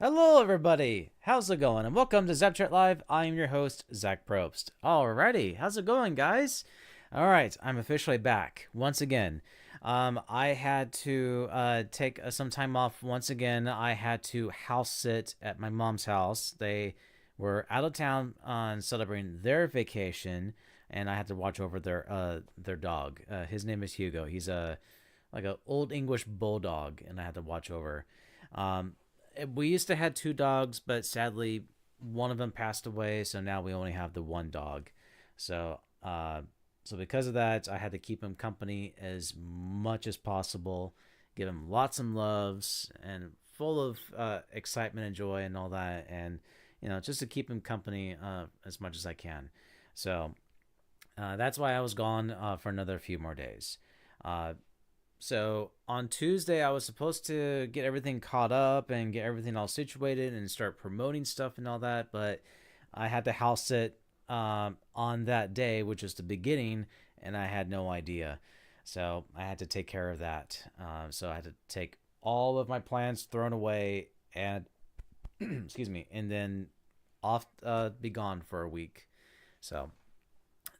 Hello, everybody. How's it going? And welcome to Zapchat Live. I am your host, Zach Probst. Alrighty, how's it going, guys? All right, I'm officially back once again. I had to take some time off once again. I had to house sit at my mom's house. They were out of town on celebrating their vacation, and I had to watch over their dog. His name is Hugo. He's a old English bulldog, and I had to watch over. Um, we used to had two dogs, but sadly one of them passed away, so now we only have the one dog. So so because of that, I had to keep him company as much as possible, give him lots of loves, and full of excitement and joy and all that, and just to keep him company as much as I can. So that's why I was gone for another few more days. Uh, so on Tuesday, I was supposed to get everything caught up and get everything all situated and start promoting stuff and all that, but I had to house sit on that day, which is the beginning, and I had no idea. So I had to take care of that. So I had to take all of my plans thrown away and excuse me, and then off be gone for a week. So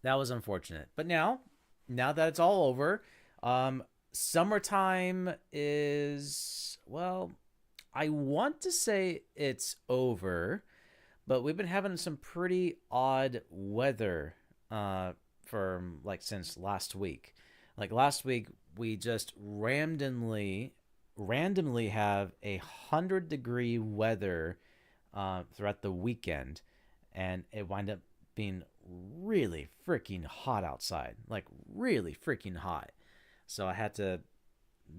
that was unfortunate. But now that it's all over, um, summertime is, well, I want to say it's over, but we've been having some pretty odd weather for like since last week. Like last week, we just randomly have 100-degree weather throughout the weekend, and it wound up being really freaking hot outside, like really freaking hot. So I had to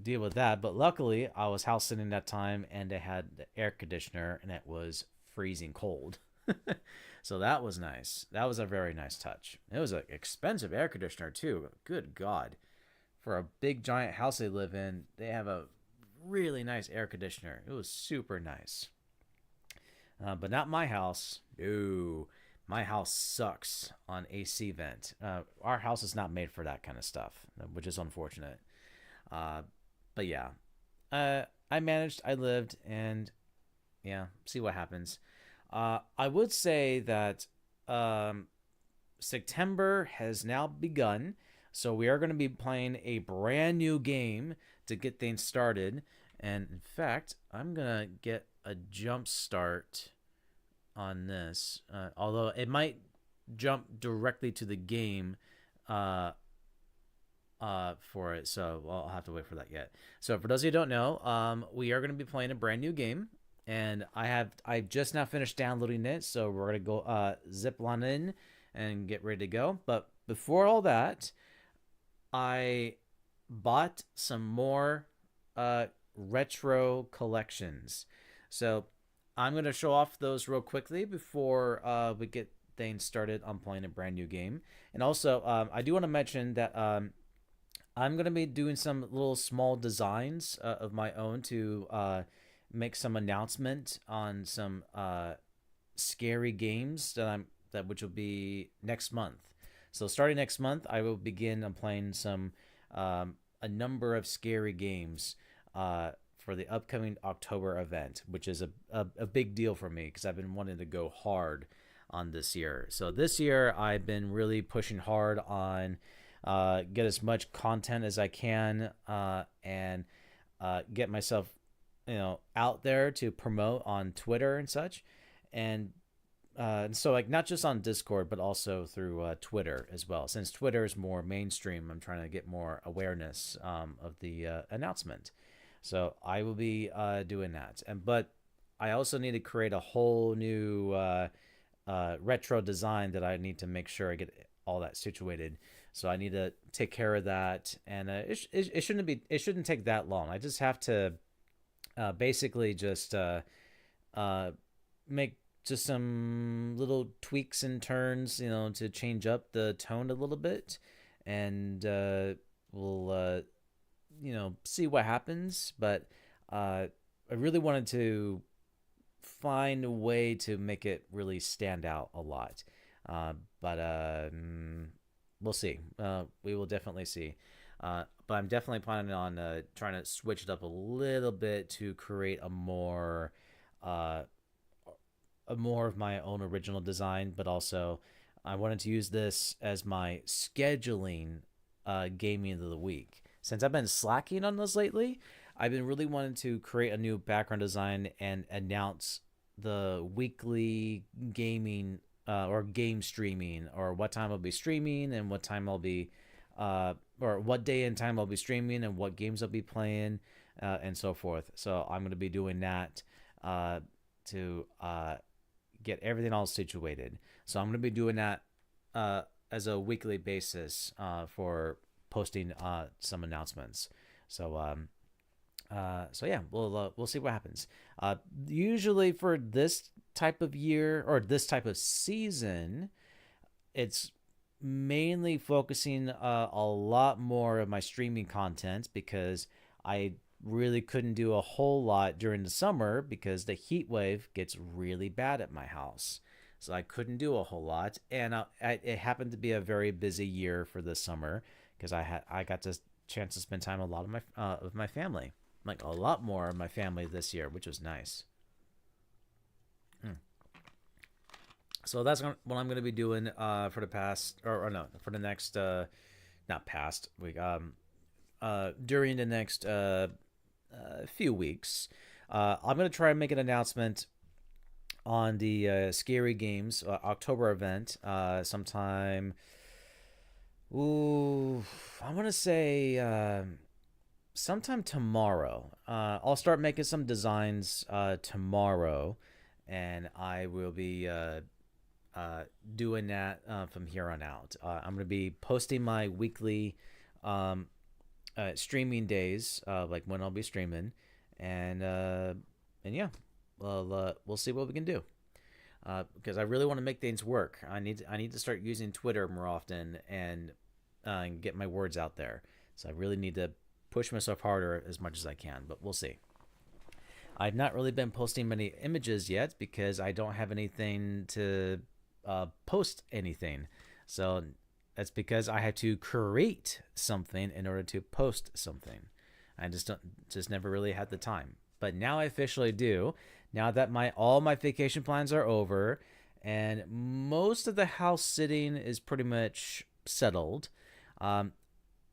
deal with that. But luckily, I was house sitting that time, and I had the air conditioner, and it was freezing cold. So that was nice. That was a very nice touch. It was an expensive air conditioner too. Good God, for a big giant house they live in, they have a really nice air conditioner. It was super nice. But not my house. No, my house sucks on AC vent. Our house is not made for that kind of stuff, which is unfortunate. Uh, but yeah, I managed. I lived, and yeah, see what happens. I would say that um, September has now begun, so we are going to be playing a brand new game to get things started. And in fact, I'm gonna get a jump start on this, although it might jump directly to the game uh, for it. So I'll have to wait for that yet. So for those of you who don't know, we are going to be playing a brand new game, and I've just now finished downloading it. So we're going to go zip on in and get ready to go. But before all that, I bought some more retro collections. So I'm going to show off those real quickly before we get things started on playing a brand new game. And also, I do want to mention that I'm going to be doing some little small designs of my own to make some announcement on some scary games that which will be next month. So starting next month, I will begin playing some a number of scary games for the upcoming October event, which is a big deal for me because I've been wanting to go hard on this year. So this year I've been really pushing hard on get as much content as I can and get myself out there to promote on Twitter and such, and so like not just on Discord but also through Twitter as well. Since Twitter is more mainstream, I'm trying to get more awareness of the announcement. So I will be doing that, but I also need to create a whole new retro design that I need to make sure I get all that situated. So I need to take care of that, and it shouldn't take that long. I just have to basically just make just some little tweaks and turns, to change up the tone a little bit, and we'll see what happens. But I really wanted to find a way to make it really stand out a lot. But we'll see. We will definitely see. But I'm definitely planning on trying to switch it up a little bit to create a more uh, more of my own original design, but also I wanted to use this as my scheduling gaming of the week. Since I've been slacking on those lately, I've been really wanting to create a new background design and announce the weekly gaming or game streaming, or what time I'll be streaming and what time I'll be or what day and time I'll be streaming and what games I'll be playing, and so forth. So I'm going to be doing that to get everything all situated. So I'm going to be doing that as a weekly basis for posting some announcements. So so yeah, we'll see what happens. Usually for this type of year or this type of season, it's mainly focusing a lot more of my streaming content, because I really couldn't do a whole lot during the summer because the heat wave gets really bad at my house. So I couldn't do a whole lot, and it happened to be a very busy year for this summer because I got this chance to spend time a lot of my family, like a lot more of my family this year, which was nice. Mm. So that's what I'm going to be doing for the past, or no, for the next, not past week, during the next few weeks. I'm going to try and make an announcement on the Scary Games October event sometime. Ooh, I want to say sometime tomorrow. I'll start making some designs tomorrow, and I will be doing that from here on out. I'm going to be posting my weekly um, streaming days, like when I'll be streaming, and yeah, we'll see what we can do. Because I really want to make things work. I need to start using Twitter more often and get my words out there. So I really need to push myself harder as much as I can. But we'll see. I've not really been posting many images yet because I don't have anything to post anything. So that's because I had to create something in order to post something. I just never really had the time. But now I officially do. Now that all my vacation plans are over and most of the house sitting is pretty much settled, um,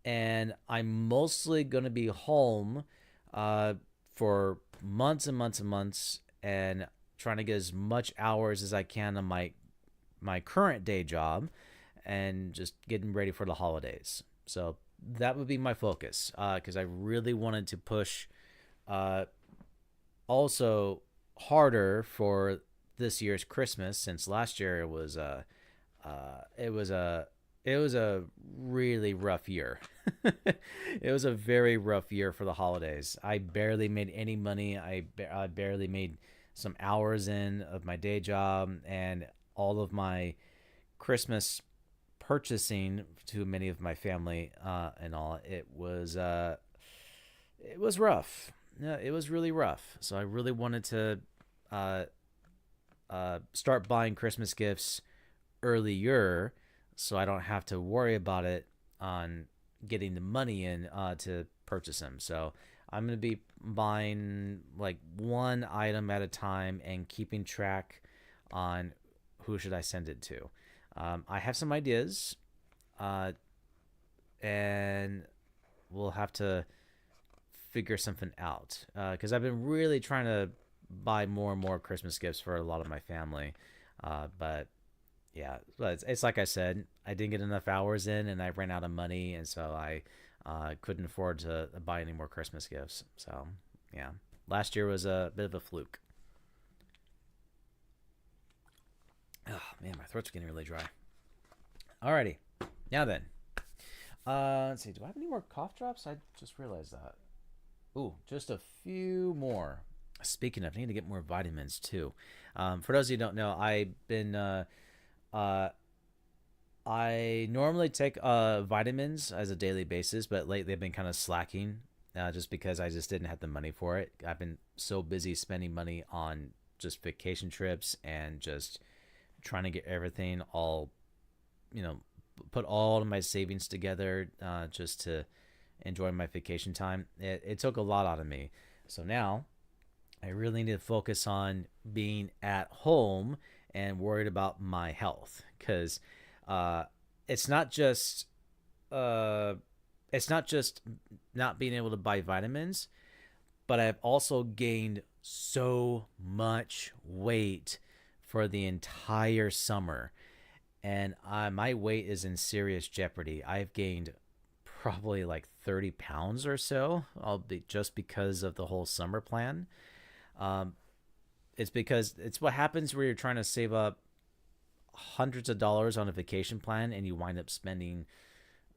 and I'm mostly going to be home for months and months and months, and trying to get as much hours as I can on my current day job, and just getting ready for the holidays. So that would be my focus, because I really wanted to push also harder for this year's Christmas, since last year it was a it was a really rough year. It was a very rough year for the holidays. I barely made any money. I barely made some hours in of my day job, and all of my Christmas purchasing to many of my family and all. It was rough. Yeah, it was really rough. So I really wanted to uh, start buying Christmas gifts earlier, so I don't have to worry about it on getting the money in to purchase them. So I'm going to be buying like one item at a time and keeping track on who should I send it to. I have some ideas, and we'll have to figure something out, because I've been really trying to buy more and more Christmas gifts for a lot of my family, but yeah, but it's like I said, I didn't get enough hours in, and I ran out of money, and so I couldn't afford to buy any more Christmas gifts. So yeah, last year was a bit of a fluke. Oh man, my throat's getting really dry. Alrighty, now then, let's see. Do I have any more cough drops? I just realized that. Ooh, just a few more. Speaking of, I need to get more vitamins too. For those of you who don't know, uh, I normally take vitamins as a daily basis, but lately I've been kind of slacking, just because I just didn't have the money for it. I've been so busy spending money on just vacation trips and just trying to get everything all, put all of my savings together, just to enjoy my vacation time. It took a lot out of me. So now I really need to focus on being at home and worried about my health because uh, it's not just uh, it's not just not being able to buy vitamins, but I've also gained so much weight for the entire summer, and my weight is in serious jeopardy. I've gained probably like 30 pounds or so. I'll be just because of the whole summer plan. Um, it's because it's what happens where you're trying to save up hundreds of dollars on a vacation plan and you wind up spending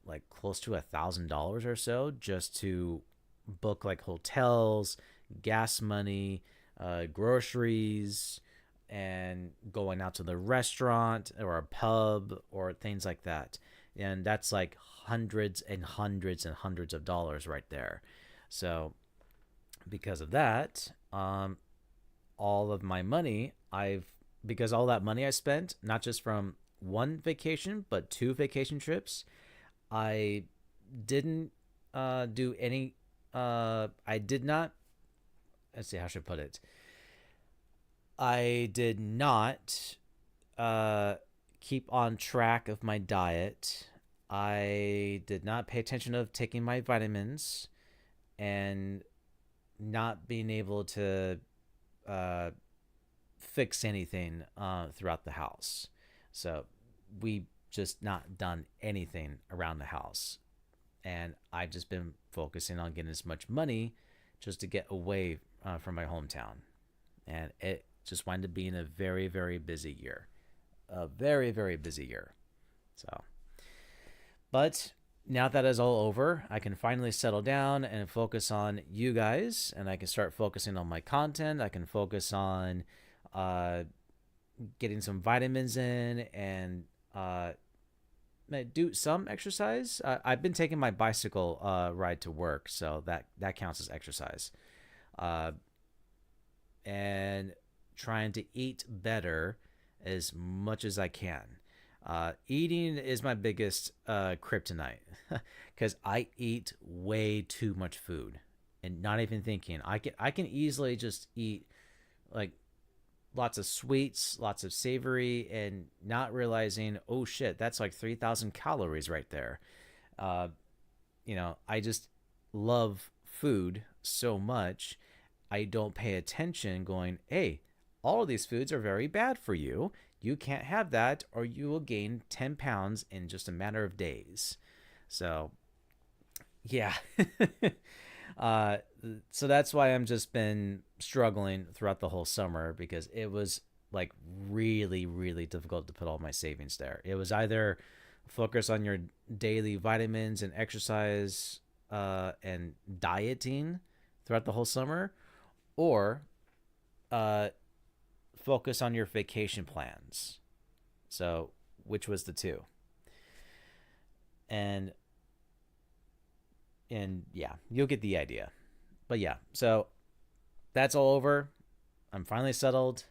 like close to $1,000 or so just to book like hotels, gas money, groceries, and going out to the restaurant or a pub or things like that. And that's like hundreds and hundreds and hundreds of dollars right there. So because of that, all of my money because all that money I spent, not just from one vacation, but two vacation trips, I didn't do any. I did not. Let's see how should I put it. I did not uh, keep on track of my diet. I did not pay attention of taking my vitamins and not being able to uh, fix anything throughout the house. So we just not done anything around the house. And I've just been focusing on getting as much money just to get away from my hometown. And it just wound up being a very, very busy year. A very, very busy year. So, but now that is all over, I can finally settle down and focus on you guys, and I can start focusing on my content. I can focus on uh, getting some vitamins in and do some exercise. I've been taking my bicycle ride to work, so that counts as exercise. Uh, and trying to eat better as much as I can. Eating is my biggest kryptonite because I eat way too much food and not even thinking. I can easily just eat like lots of sweets, lots of savory, and not realizing, oh shit, that's like 3,000 calories right there. Uh, I just love food so much. I don't pay attention, going, hey, all of these foods are very bad for you. You can't have that, or you will gain 10 pounds in just a matter of days. So, yeah. uh, so that's why I'm just been struggling throughout the whole summer because it was like really, really difficult to put all my savings there. It was either focus on your daily vitamins and exercise and dieting throughout the whole summer, or uh, focus on your vacation plans. So, which was the two? And yeah, you'll get the idea. But yeah, so that's all over. I'm finally settled,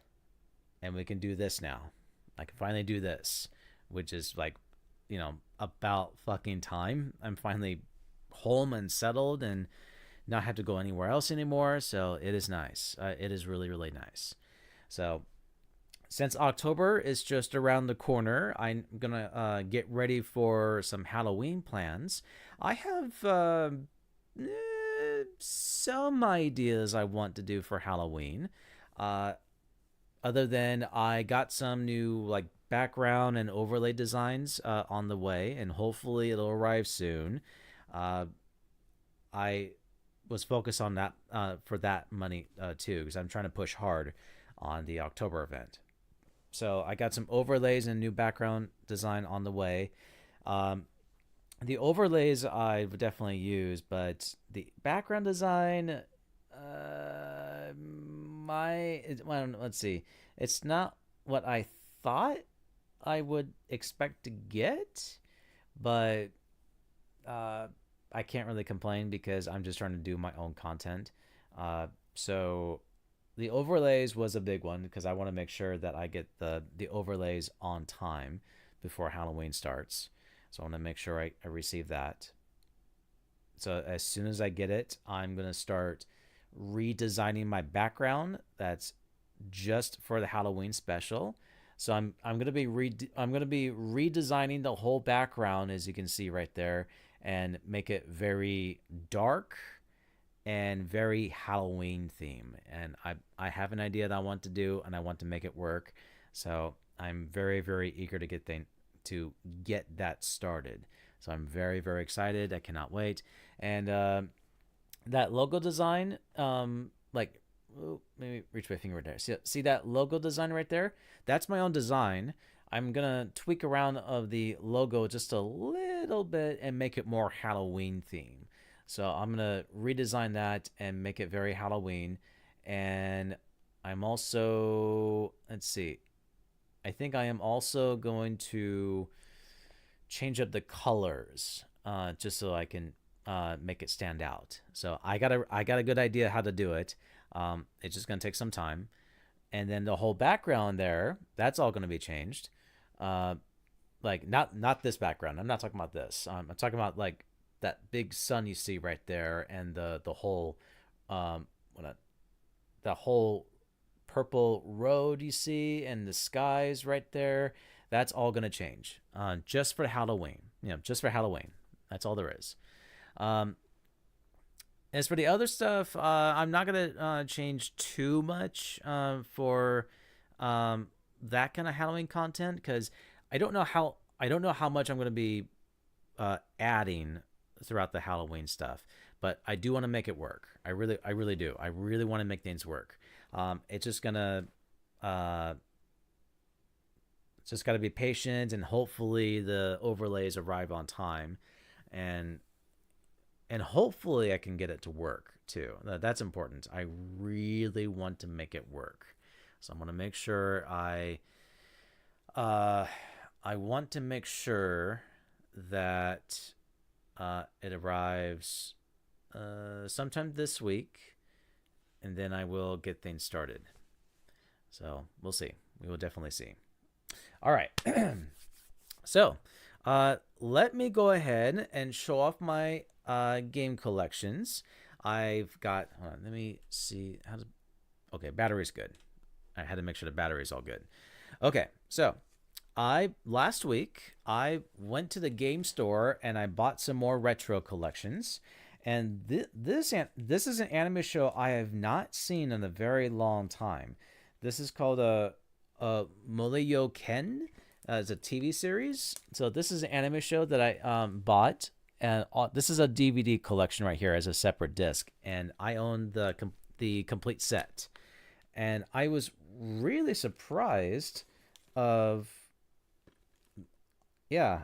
and we can do this now. I can finally do this, which is like, about fucking time. I'm finally home and settled and not have to go anywhere else anymore. So it is nice. It is really, really nice. So since October is just around the corner, I'm gonna get ready for some Halloween plans. I have some ideas I want to do for Halloween. Uh, Other than I got some new like background and overlay designs on the way, and hopefully it'll arrive soon. Uh, I was focused on that for that money too, because I'm trying to push hard on the October event. So I got some overlays and new background design on the way. Um, the overlays I would definitely use, but the background design, well, let's see, it's not what I thought I would expect to get, but uh, I can't really complain because I'm just trying to do my own content. So the overlays was a big one because I want to make sure that I get the overlays on time before Halloween starts. So I want to make sure I receive that. So as soon as I get it, I'm gonna start redesigning my background. That's just for the Halloween special. So I'm gonna be I'm gonna be redesigning the whole background, as you can see right there, and make it very dark and very Halloween theme. And I have an idea that I want to do, and I want to make it work. So I'm very eager to get that started. So I'm very excited. I cannot wait. And that logo design, like, maybe reach my finger right there. See that logo design right there? That's my own design. I'm gonna tweak around of the logo just a little bit and make it more Halloween theme. So I'm gonna redesign that and make it very Halloween. And I'm also, let's see, I think I am also going to change up the colors, just so I can make it stand out. So I got a good idea how to do it. It's just gonna take some time, and then the whole background there, that's all gonna be changed. Like not this background. I'm not talking about this. I'm talking about like that big sun you see right there, and the whole the whole purple road you see, and the skies right there. That's all gonna change, just for Halloween. Just for Halloween. That's all there is. As for the other stuff, I'm not gonna change too much for that kind of Halloween content, because I don't know how much I'm gonna be adding throughout the Halloween stuff, but I do want to make it work. I really do. I really want to make things work. It's just gonna just got to be patient, and hopefully the overlays arrive on time, and hopefully I can get it to work too. That's important. I really want to make it work, so I'm gonna make sure I want to make sure that it arrives sometime this week, and then I will get things started. So we'll see. We will definitely see. All right. So let me go ahead and show off my game collections. I've got, hold on, let me see. Okay, battery's good. I had to make sure the battery's all good. Okay, so last week I went to the game store and I bought some more retro collections. And this is an anime show I have not seen in a very long time. This is called Moleyo Ken. It's a TV series. So this is an anime show that I bought, and this is a DVD collection right here as a separate disc, and I own the complete set. And I was really surprised I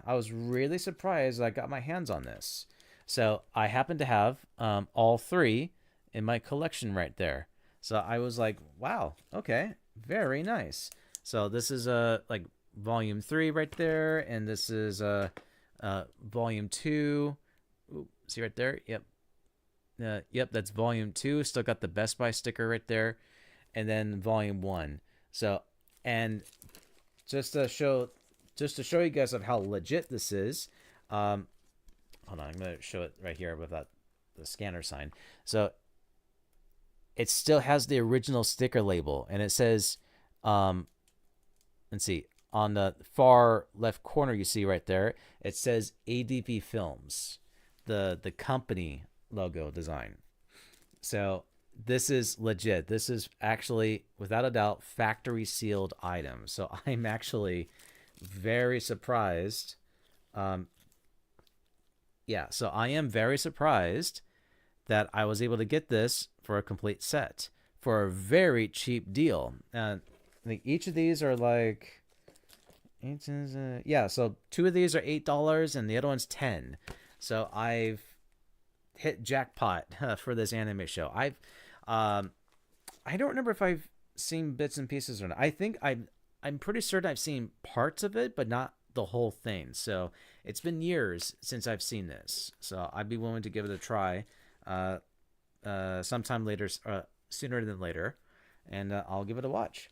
was really surprised I got my hands on this. So I happen to have all three in my collection right there. So I was like, wow, okay, very nice. So this is like volume 3 right there, and this is volume 2. Ooh, see right there? Yep. Yep, that's volume 2. Still got the Best Buy sticker right there. And then volume 1. So, and just to show you guys of how legit this is, hold on, I'm going to show it right here without the scanner sign. So it still has the original sticker label, and it says, let's see, on the far left corner you see right there, it says ADP Films, the company logo design. So this is legit. This is actually, without a doubt, factory sealed item. So I'm actually very surprised. So I am very surprised that I was able to get this for a complete set for a very cheap deal. And I think each of these are like, so 2 of these are $8 and the other one's $10. So I've hit jackpot for this anime show. I don't remember if I've seen bits and pieces or not. I think I'm pretty certain I've seen parts of it, but not the whole thing. So it's been years since I've seen this. So I'd be willing to give it a try sometime later, sooner than later, and I'll give it a watch.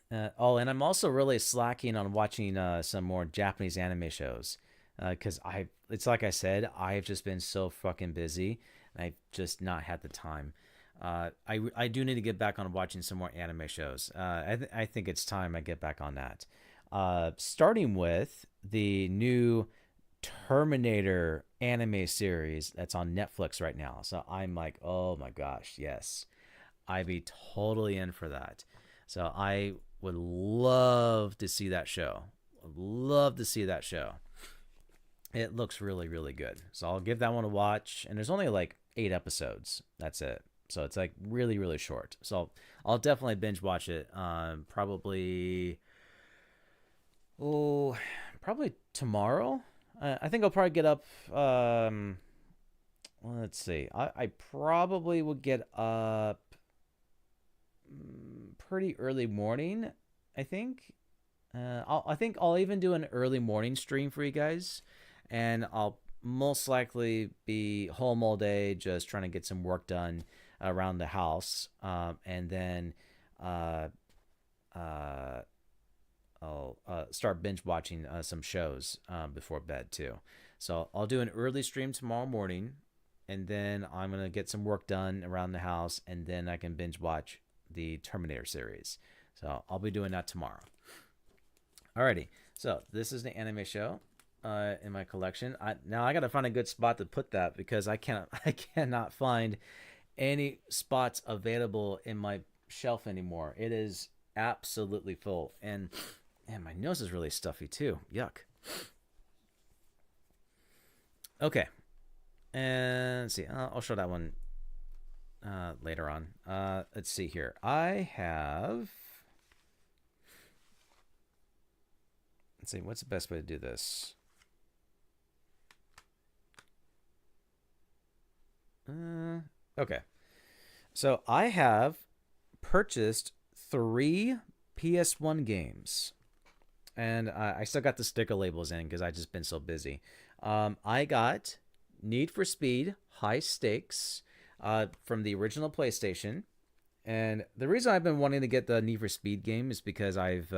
And I'm also really slacking on watching some more Japanese anime shows, because it's like I said, I've just been so fucking busy and I've just not had the time. I do need to get back on watching some more anime shows. I think it's time I get back on that. Starting with the new Terminator anime series that's on Netflix right now. So I'm like, oh my gosh, yes, I'd be totally in for that. So I would love to see that show. Would love to see that show. It looks really, really good. So I'll give that one a watch. And there's only like 8 episodes. That's it. So it's like really, really short. So I'll definitely binge watch it. Probably tomorrow. I think I'll probably get up. Let's see. I probably will get up pretty early morning. I think. I think I'll even do an early morning stream for you guys, and I'll most likely be home all day just trying to get some work done around the house, and then uh, uh, I'll start binge watching some shows before bed too. So I'll do an early stream tomorrow morning, and then I'm gonna get some work done around the house, and then I can binge watch the Terminator series. So I'll be doing that tomorrow. Alrighty, so this is the anime show in my collection. Now I gotta find a good spot to put that because I cannot find any spots available in my shelf anymore. It is absolutely full, and my nose is really stuffy too. Yuck. Okay, and let's see. I'll show that one later on. Let's see here. I have. Let's see. What's the best way to do this? Okay. So I have purchased 3 PS1 games, and I still got the sticker labels in because I just been so busy. I got Need for Speed High Stakes from the original PlayStation, and the reason I've been wanting to get the Need for Speed game is because I've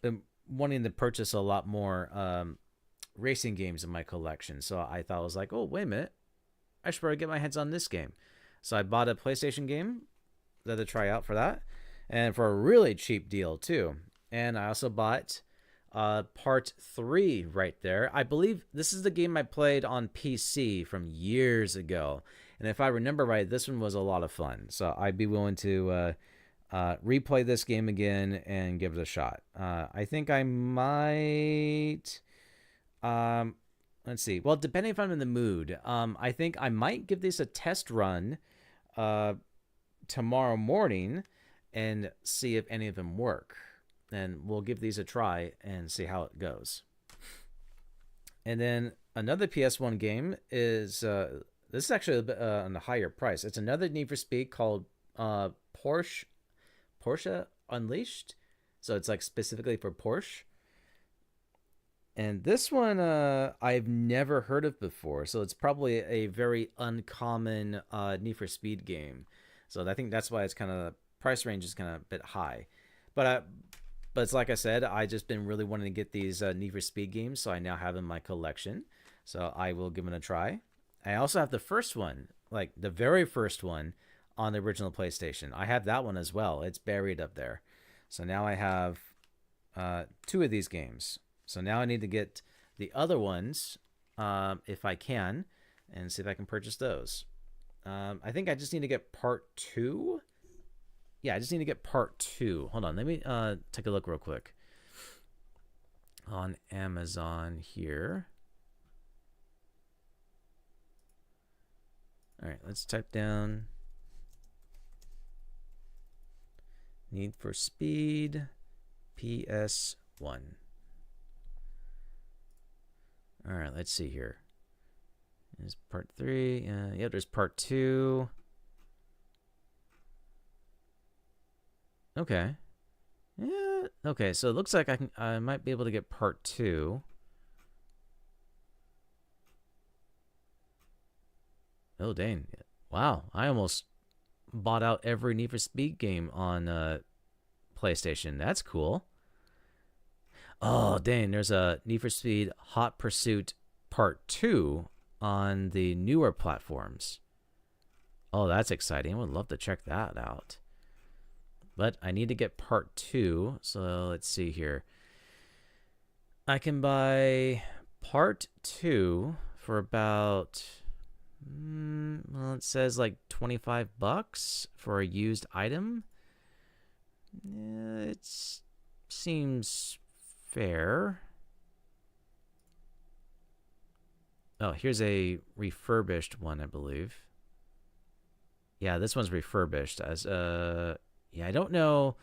been wanting to purchase a lot more racing games in my collection. So I thought I was like, oh, wait a minute, I should probably get my hands on this game. So I bought a PlayStation game to try out for that, and for a really cheap deal too. And I also bought part 3 right there. I believe this is the game I played on PC from years ago, and if I remember right, this one was a lot of fun. So I'd be willing to replay this game again and give it a shot. I think I might. Let's see. Well, depending if I'm in the mood, I think I might give this a test run tomorrow morning and see if any of them work. And we'll give these a try and see how it goes. And then another PS1 game is this is actually a bit on the higher price. It's another Need for Speed called Porsche Unleashed. So it's like specifically for Porsche. And this one I've never heard of before, so it's probably a very uncommon Need for Speed game. So I think that's why it's kind of price range is kind of a bit high. But it's like I said, I just been really wanting to get these Need for Speed games, so I now have in my collection. So I will give them a try. I also have the first one, like the very first one, on the original PlayStation. I have that one as well. It's buried up there. So now I have 2 of these games. So now I need to get the other ones, if I can, and see if I can purchase those. I think I just need to get part 2. Yeah, I just need to get part 2. Hold on, let me take a look real quick on Amazon here. All right, let's type down Need for Speed PS1. All right, let's see here. There's part 3. Yeah, there's part 2. Okay. Yeah. Okay, so it looks like I might be able to get part 2. Oh dang! Wow, I almost bought out every Need for Speed game on PlayStation. That's cool. Oh dang! There's a Need for Speed Hot Pursuit Part 2 on the newer platforms. Oh, that's exciting. I would love to check that out. But I need to get part 2. So let's see here. I can buy part 2 for about, well, it says like $25 for a used item. It seems fair. Oh, here's a refurbished one, I believe. Yeah, this one's refurbished as yeah, I don't know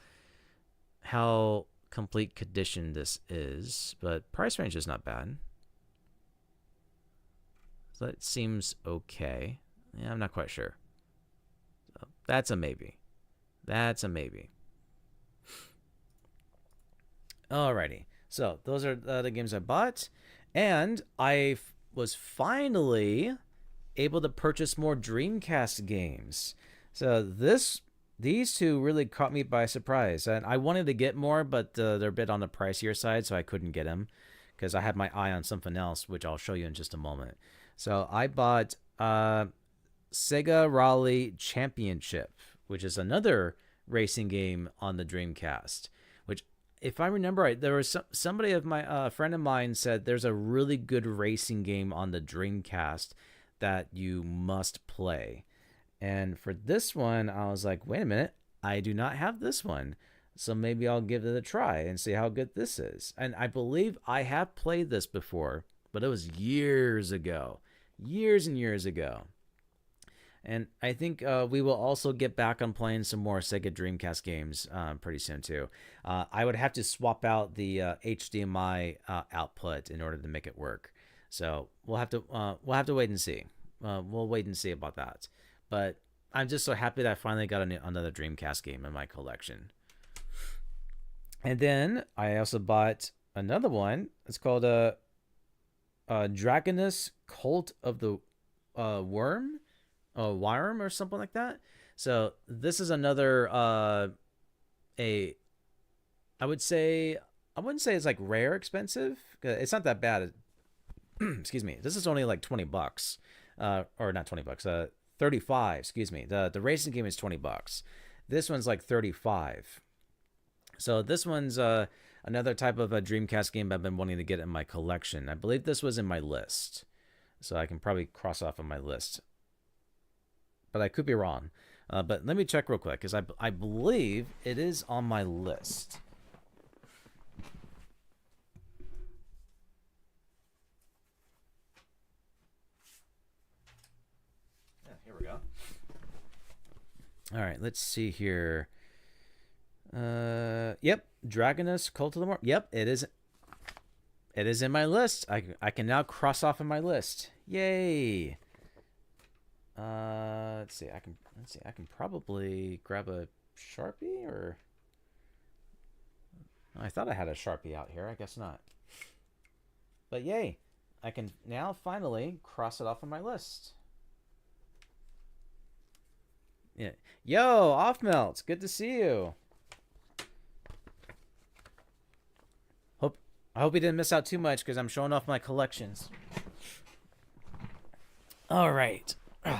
how complete condition this is, but price range is not bad. So that seems okay. Yeah, I'm not quite sure. So that's a maybe. That's a maybe. Alrighty. So those are the games I bought, and I was finally able to purchase more Dreamcast games. So these two really caught me by surprise, and I wanted to get more, but they're a bit on the pricier side, so I couldn't get them because I had my eye on something else, which I'll show you in just a moment. So I bought Sega Rally Championship, which is another racing game on the Dreamcast. Which, if I remember right, there was somebody of my friend of mine said there's a really good racing game on the Dreamcast that you must play. And for this one, I was like, wait a minute, I do not have this one. So maybe I'll give it a try and see how good this is. And I believe I have played this before, but it was years ago. Years and years ago. And I think we will also get back on playing some more Sega Dreamcast games pretty soon too. I would have to swap out the HDMI output in order to make it work. So we'll have to wait and see. We'll wait and see about that. But I'm just so happy that I finally got another Dreamcast game in my collection. And then I also bought another one. It's called Dragonus Cult of the Worm, or something like that. So this is another I wouldn't say it's like rare expensive. It's not that bad. Excuse me. This is only like $20. Or not $20. 35, excuse me. The racing game is $20. This one's like 35. So this one's another type of a Dreamcast game I've been wanting to get in my collection. I believe this was in my list. So I can probably cross off on my list. But I could be wrong. But let me check real quick, because I believe it is on my list. Here we go. All right, let's see here. Yep, Dragonus Cult of the Worm. Yep, it is. It is in my list. I can now cross off on my list. Yay! Let's see. I can probably grab a Sharpie, or I thought I had a Sharpie out here. I guess not. But yay! I can now finally cross it off on my list. Yeah. Yo, Offmelt, good to see you. I hope you didn't miss out too much because I'm showing off my collections. All right. All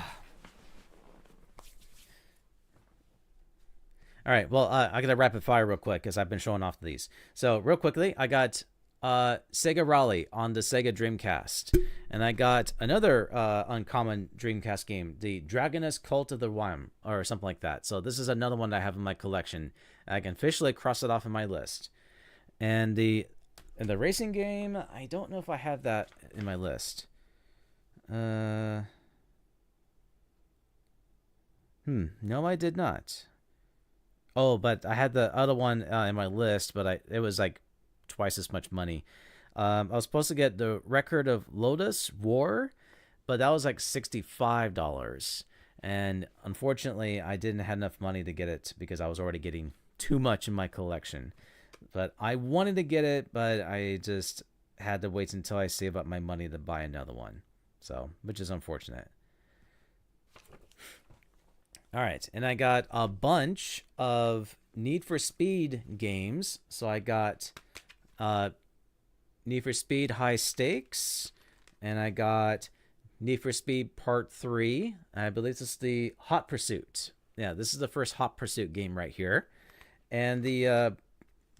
right. Well, I gotta rapid fire real quick because I've been showing off these. So real quickly, I got Sega Rally on the Sega Dreamcast, and I got another uncommon Dreamcast game, the Dragonus Cult of the Worm, or something like that. So this is another one that I have in my collection. I can officially cross it off in my list. And the racing game, I don't know if I have that in my list. No, I did not. Oh, but I had the other one in my list, but it was like twice as much money. I was supposed to get the Record of Lotus War, but that was like $65. And unfortunately, I didn't have enough money to get it because I was already getting too much in my collection. But I wanted to get it, but I just had to wait until I save up my money to buy another one. So, which is unfortunate. All right, and I got a bunch of Need for Speed games. So I got Need for Speed High Stakes, and I got Need for Speed Part 3. I believe this is the Hot Pursuit. Yeah, this is the first Hot Pursuit game right here. And the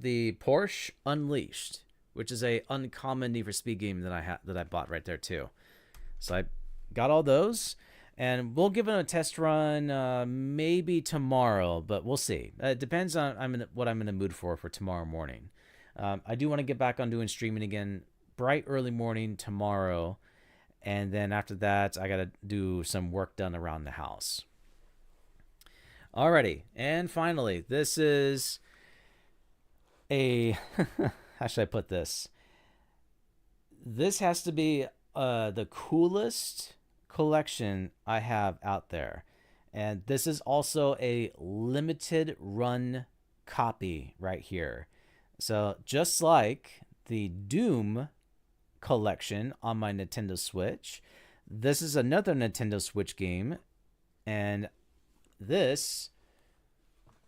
Porsche Unleashed, which is a uncommon Need for Speed game that I bought right there too. So I got all those, and we'll give it a test run maybe tomorrow, but we'll see. It depends on what I'm in the mood for tomorrow morning. I do want to get back on doing streaming again, bright early morning tomorrow, and then after that, I got to do some work done around the house. Alrighty, and finally, this is a how should I put this? This has to be the coolest collection I have out there. And this is also a limited run copy right here. So just like the Doom collection on my Nintendo Switch, this is another Nintendo Switch game. And this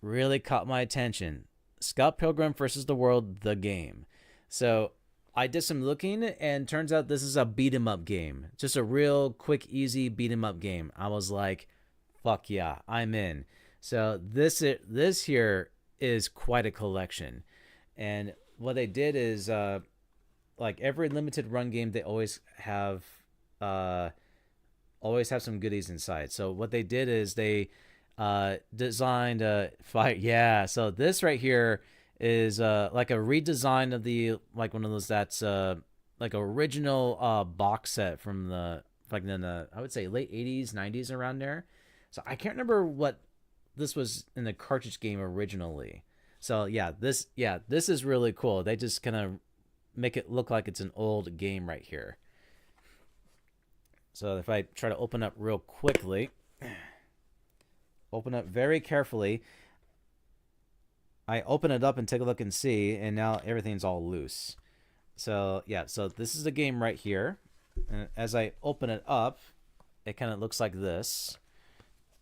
really caught my attention. Scott Pilgrim vs. the World, the game. So I did some looking, and turns out this is a beat 'em up game. Just a real quick, easy beat 'em up game. I was like, fuck yeah, I'm in. So this here is quite a collection. And what they did is, like every limited run game, they always have some goodies inside. So what they did is they designed a fight. Yeah. So this right here is like a redesign of the like one of those that's like original box set from the like in the I would say late 80s 90s around there. So I can't remember what this was in the cartridge game originally. So this is really cool. They just kind of make it look like it's an old game right here. So if I try to open up real quickly, open up very carefully, I open it up and take a look and see, and now everything's all loose. So so this is the game right here. And as I open it up, it kind of looks like this.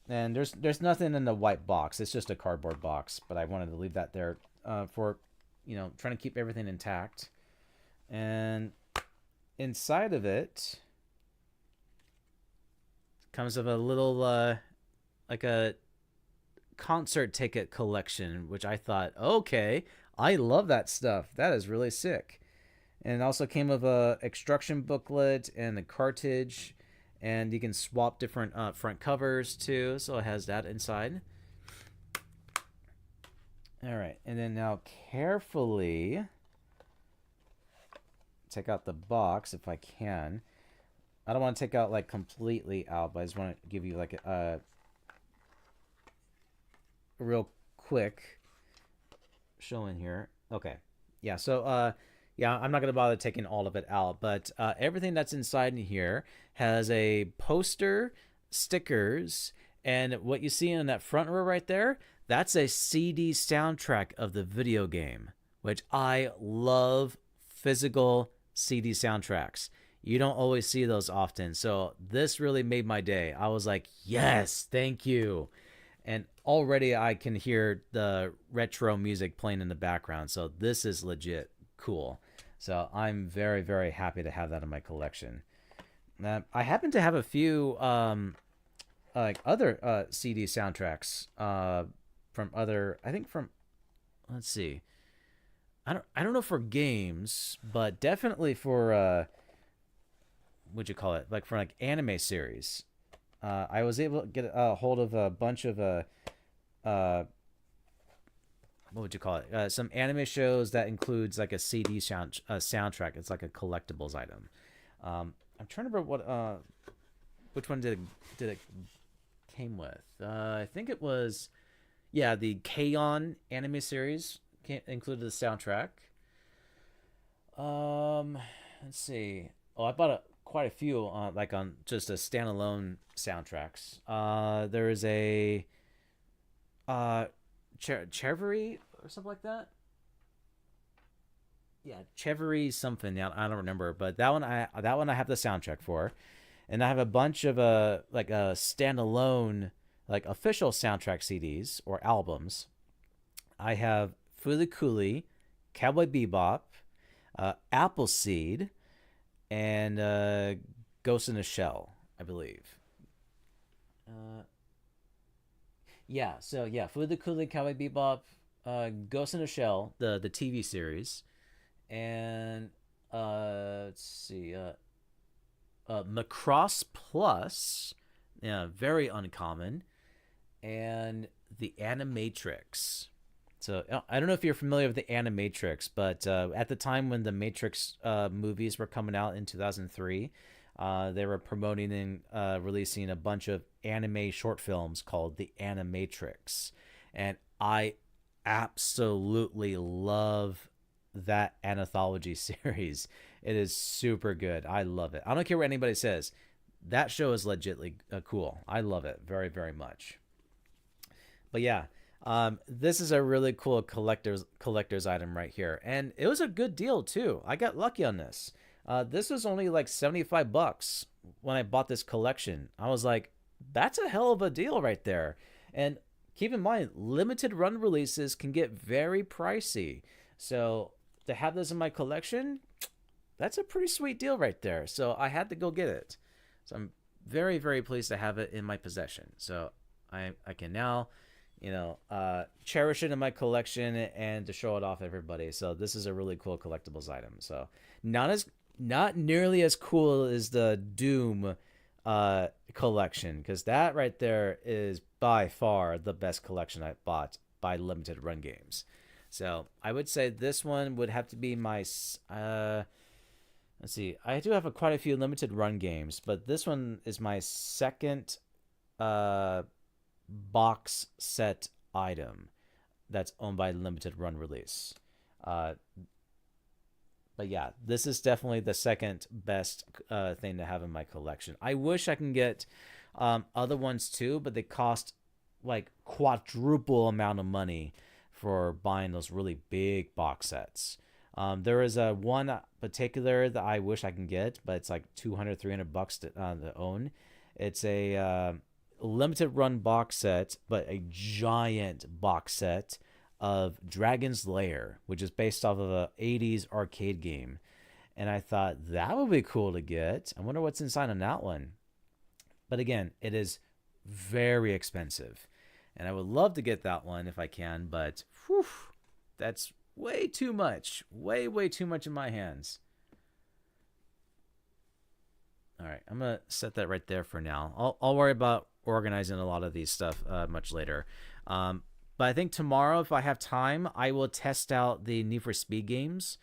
And there's nothing in the white box. It's just a cardboard box, but I wanted to leave that there for, trying to keep everything intact. And inside of it comes with a little like a concert ticket collection, which I thought, okay, I love that stuff. That is really sick. And it also came with a instruction booklet and a cartridge, and you can swap different front covers too. So it has that inside. All right, and then now carefully take out the box if I can. I don't want to take out like completely out, but I just want to give you like a real quick show in here. Okay. Yeah, so I'm not going to bother taking all of it out, but everything that's inside in here has a poster, stickers, and what you see in that front row right there, that's a CD soundtrack of the video game, which I love physical CD soundtracks. You don't always see those often, so this really made my day. I was like, yes, thank you. And already I can hear the retro music playing in the background, so this is legit cool. So I'm very, very happy to have that in my collection. I happen to have a few like other CD soundtracks from other, I think from, let's see, I don't know for games, but definitely for what'd you call it, like for like anime series. I was able to get a hold of a bunch of what would you call it? Some anime shows that includes like a CD soundtrack. It's like a collectibles item. I'm trying to remember what which one did it came with. I think it was the K-On! Anime series included the soundtrack. Let's see. Oh, I bought quite a few like on just a standalone soundtracks. There is a Chevery or something like that. Yeah, Chevery something. Yeah, I don't remember, but that one I have the soundtrack for, and I have a bunch of like a standalone like official soundtrack CDs or albums. I have Fooly Cooly, Cowboy Bebop, Appleseed, and Ghost in a Shell. I believe. Uh, yeah. So yeah, Fooly Cooly Cowboy Bebop, Ghost in a Shell, the TV series, and let's see, Macross Plus, yeah, very uncommon, and the Animatrix. So I don't know if you're familiar with the Animatrix, but at the time when the Matrix movies were coming out in 2003, they were promoting and releasing a bunch of anime short films called the Animatrix, and I absolutely love that anthology series. It is super good. I love it. I don't care what anybody says. That show is legitly cool. I love it very, very much. But yeah, this is a really cool collector's item right here, and it was a good deal too. I got lucky on this. This was only like $75 when I bought this collection. I was like, that's a hell of a deal right there. And keep in mind, limited run releases can get very pricey. So to have this in my collection, that's a pretty sweet deal right there. So I had to go get it. So I'm very, very pleased to have it in my possession. So I can now, cherish it in my collection and to show it off to everybody. So this is a really cool collectibles item. So not nearly as cool as the Doom collection, because that right there is by far the best collection I bought by limited run games. So I would say this one would have to be my let's see. I do have quite a few limited run games, but this one is my second box set item that's owned by limited run release. Uh, but yeah, this is definitely the second best thing to have in my collection. I wish I can get other ones too, but they cost like quadruple amount of money for buying those really big box sets. There is a one particular that I wish I can get, but it's like 200, $300 to own. It's a limited run box set, but a giant box set of Dragon's Lair, which is based off of a 80s arcade game. And I thought that would be cool to get. I wonder what's inside on that one. But again, it is very expensive. And I would love to get that one if I can, but whew, that's way too much. Way, way too much in my hands. All right, I'm going to set that right there for now. I'll worry about organizing a lot of these stuff much later. But I think tomorrow, if I have time, I will test out the Need for Speed games.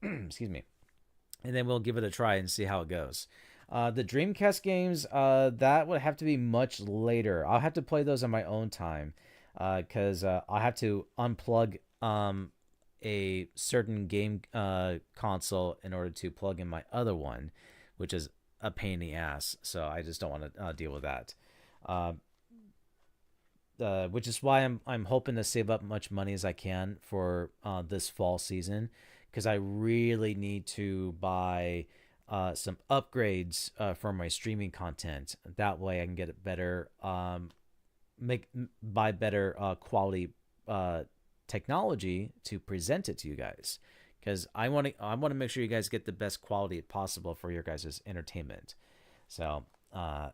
Excuse me. And then we'll give it a try and see how it goes. The Dreamcast games, that would have to be much later. I'll have to play those on my own time because I'll have to unplug a certain game console in order to plug in my other one, which is a pain in the ass. So I just don't want to deal with that. Which is why I'm hoping to save up much money as I can for this fall season, because I really need to buy some upgrades for my streaming content. That way I can get it better, buy better quality technology to present it to you guys, because I want to make sure you guys get the best quality possible for your guys' entertainment. So I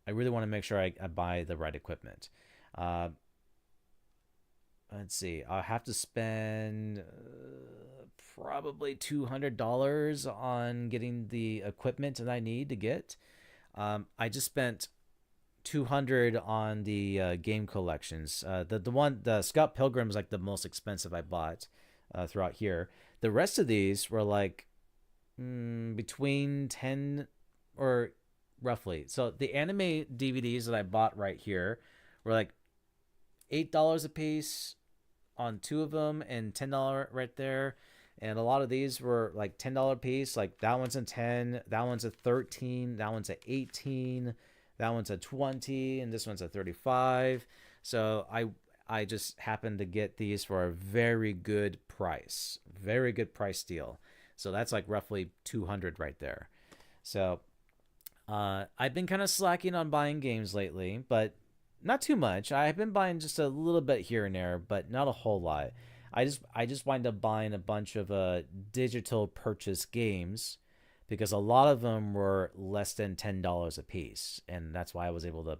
really want to make sure I buy the right equipment. Let's see. I'll have to spend probably $200 on getting the equipment that I need to get. I just spent $200 on the game collections. The Scott Pilgrim is like the most expensive I bought throughout here. The rest of these were like between 10 or roughly. So the anime DVDs that I bought right here were like $8 a piece on two of them and $10 right there. And a lot of these were like $10 a piece. Like that one's a 10, that one's a 13, that one's a 18, that one's a 20, and this one's a 35. So I just happened to get these for a very good price. Very good price deal. So that's like roughly 200 right there. So I've been kind of slacking on buying games lately, but not too much. I've been buying just a little bit here and there, but not a whole lot. I just wind up buying a bunch of digital purchase games because a lot of them were less than $10 a piece, and that's why I was able to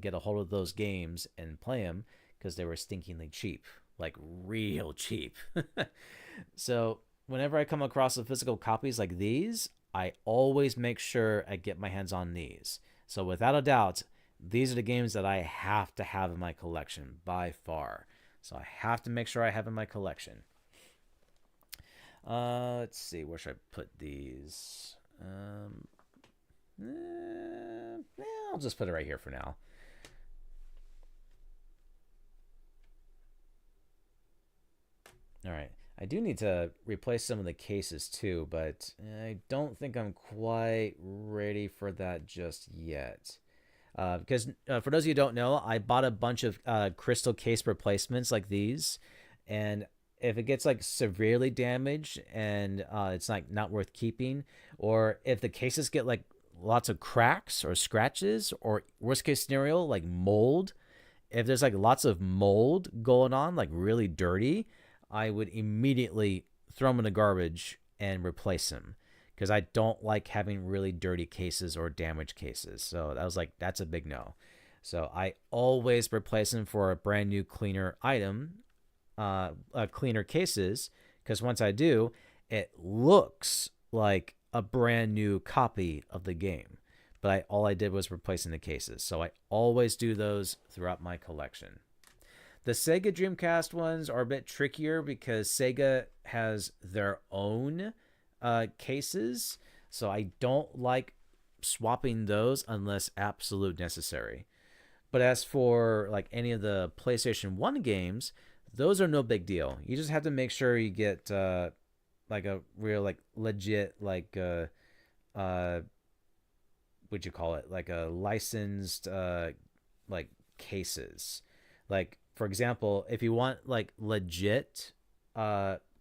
get a hold of those games and play them because they were stinkingly cheap, like real cheap. So whenever I come across the physical copies like these, I always make sure I get my hands on these. So without a doubt, these are the games that I have to have in my collection by far. So I have to make sure I have in my collection. Let's see, where should I put these? I'll just put it right here for now. All right. I do need to replace some of the cases too, but I don't think I'm quite ready for that just yet. Because for those of you who don't know, I bought a bunch of crystal case replacements like these, and if it gets like severely damaged and it's like not worth keeping, or if the cases get like lots of cracks or scratches, or worst case scenario like mold, if there's like lots of mold going on, like really dirty, I would immediately throw them in the garbage and replace them because I don't like having really dirty cases or damaged cases. So that was like, that's a big no. So I always replace them for a brand new cleaner item, cleaner cases, because once I do, it looks like a brand new copy of the game. But all I did was replacing the cases. So I always do those throughout my collection. The Sega Dreamcast ones are a bit trickier because Sega has their own cases. So I don't like swapping those unless absolute necessary. But as for like any of the PlayStation 1 games, those are no big deal. You just have to make sure you get like a real like legit like what'd you call it? Like a licensed like cases. Like for example, if you want like legit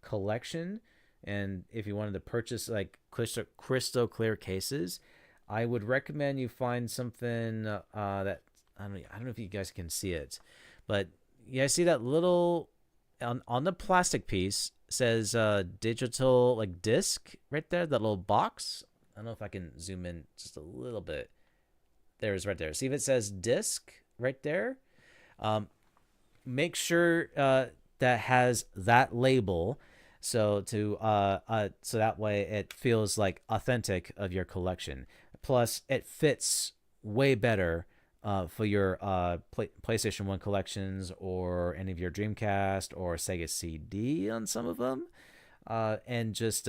collection, and if you wanted to purchase like crystal clear cases, I would recommend you find something that I don't know if you guys can see it, but you guys see that little on the plastic piece says digital like disc right there, that little box. I don't know if I can zoom in just a little bit. There's right there. See if it says disc right there. Make sure that has that label, so so that way it feels like authentic of your collection. Plus, it fits way better for your PlayStation 1 collections or any of your Dreamcast or Sega CD on some of them. And just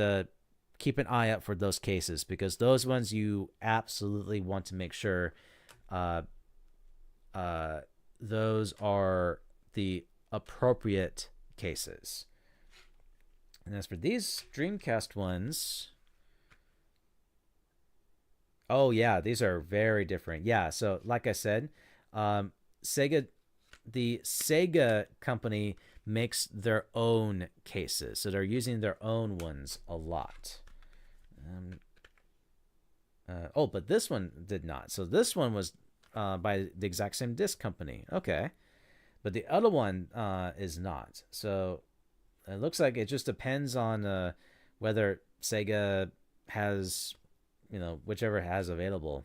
keep an eye out for those cases, because those ones you absolutely want to make sure those are the appropriate cases. And as for these Dreamcast ones, oh yeah, these are very different. Yeah, so like I said, Sega, the Sega company makes their own cases, so they're using their own ones a lot. But this one did not. So this one was by the exact same disc company. Okay. But the other one is not. So it looks like it just depends on whether Sega has, whichever it has available.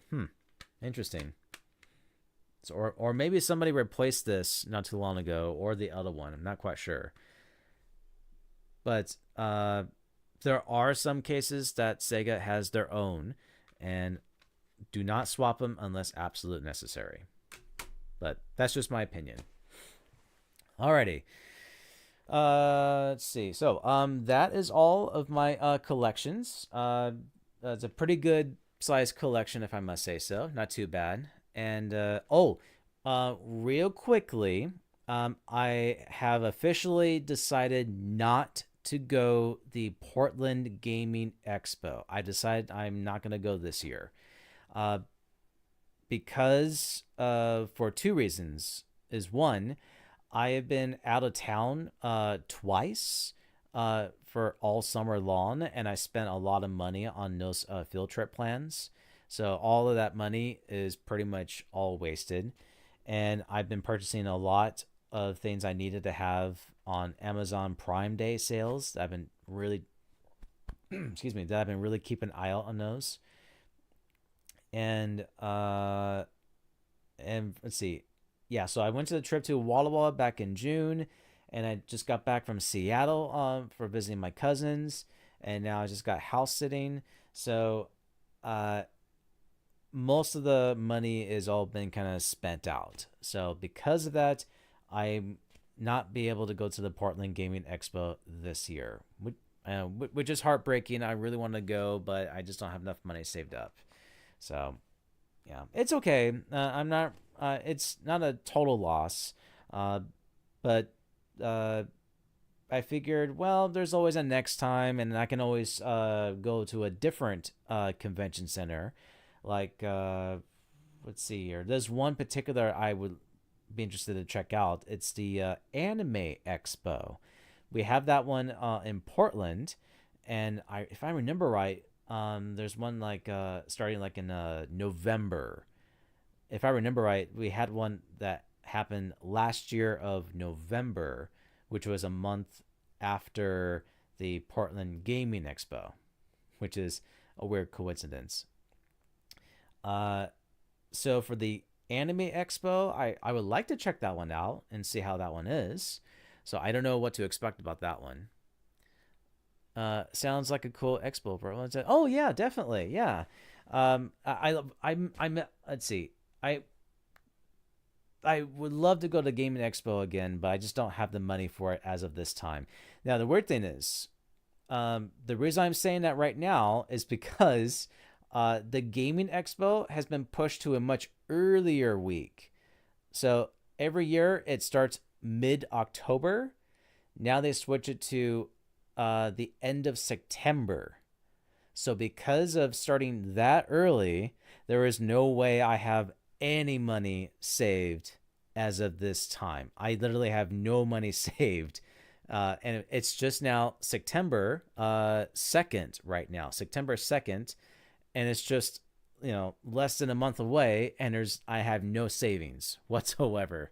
Interesting. So, or maybe somebody replaced this not too long ago, or the other one. I'm not quite sure. But there are some cases that Sega has their own, and do not swap them unless absolute necessary. But that's just my opinion. Alrighty. Let's see. So, that is all of my collections. It's a pretty good size collection, if I must say so. Not too bad. And real quickly, I have officially decided not to go the Portland Gaming Expo. I decided I'm not going to go this year, because for two reasons. Is one, I have been out of town twice for all summer long, and I spent a lot of money on those field trip plans. So all of that money is pretty much all wasted. And I've been purchasing a lot of things I needed to have on Amazon Prime Day sales. I've been really excuse me, that I've been really keeping an eye out on those. And let's see. Yeah, so I went to the trip to Walla Walla back in June, and I just got back from Seattle for visiting my cousins, and now I just got house sitting. So uh, most of the money is all been kind of spent out. So because of that, I'm not be able to go to the Portland Gaming Expo this year, which is heartbreaking. I really want to go, but I just don't have enough money saved up. So yeah, it's okay. I'm not. It's not a total loss, uh, but uh, I figured, well, there's always a next time, and I can always go to a different convention center. Like, let's see here. There's one particular I would be interested to check out. It's the Anime Expo. We have that one in Portland, and if I remember right, there's one like starting like in November. If I remember right, we had one that happened last year of November, which was a month after the Portland Gaming Expo, which is a weird coincidence. Uh, so for the Anime Expo, I would like to check that one out and see how that one is. So I don't know what to expect about that one. Sounds like a cool expo, bro. Oh yeah, definitely, yeah. I'm let's see. I I would love to go to Gaming Expo again, but I just don't have the money for it as of this time. Now the weird thing is, the reason I'm saying that right now is because the Gaming Expo has been pushed to a much earlier week. So every year it starts mid October. Now they switch it to the end of September. So because of starting that early, there is no way I have any money saved as of this time. I literally have no money saved. And it's just now September 2nd right now, September 2nd. And it's just, less than a month away. And I have no savings whatsoever.